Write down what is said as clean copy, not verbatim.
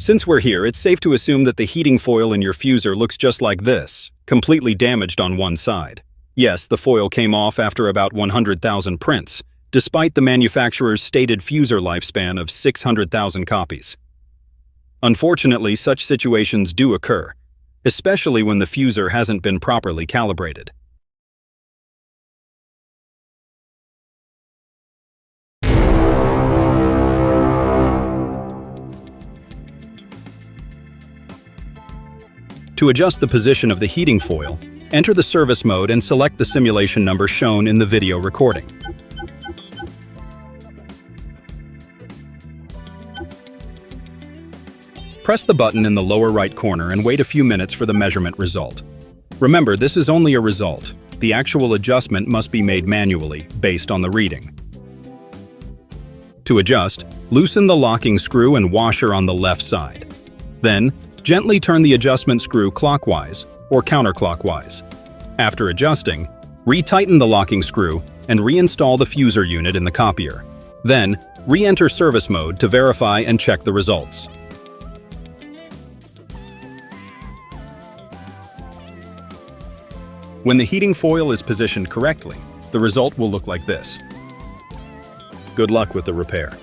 Since we're here, it's safe to assume that the heating foil in your fuser looks just like this, completely damaged on one side. Yes, the foil came off after about 100,000 prints, despite the manufacturer's stated fuser lifespan of 600,000 copies. Unfortunately, such situations do occur, especially when the fuser hasn't been properly calibrated. To adjust the position of the heating foil, enter the service mode and select the simulation number shown in the video recording. Press the button in the lower right corner and wait a few minutes for the measurement result. Remember, this is only a result. The actual adjustment must be made manually, based on the reading. To adjust, loosen the locking screw and washer on the left side. Then, gently turn the adjustment screw clockwise or counterclockwise. After adjusting, retighten the locking screw and reinstall the fuser unit in the copier. Then, re-enter service mode to verify and check the results. When the heating foil is positioned correctly, the result will look like this. Good luck with the repair.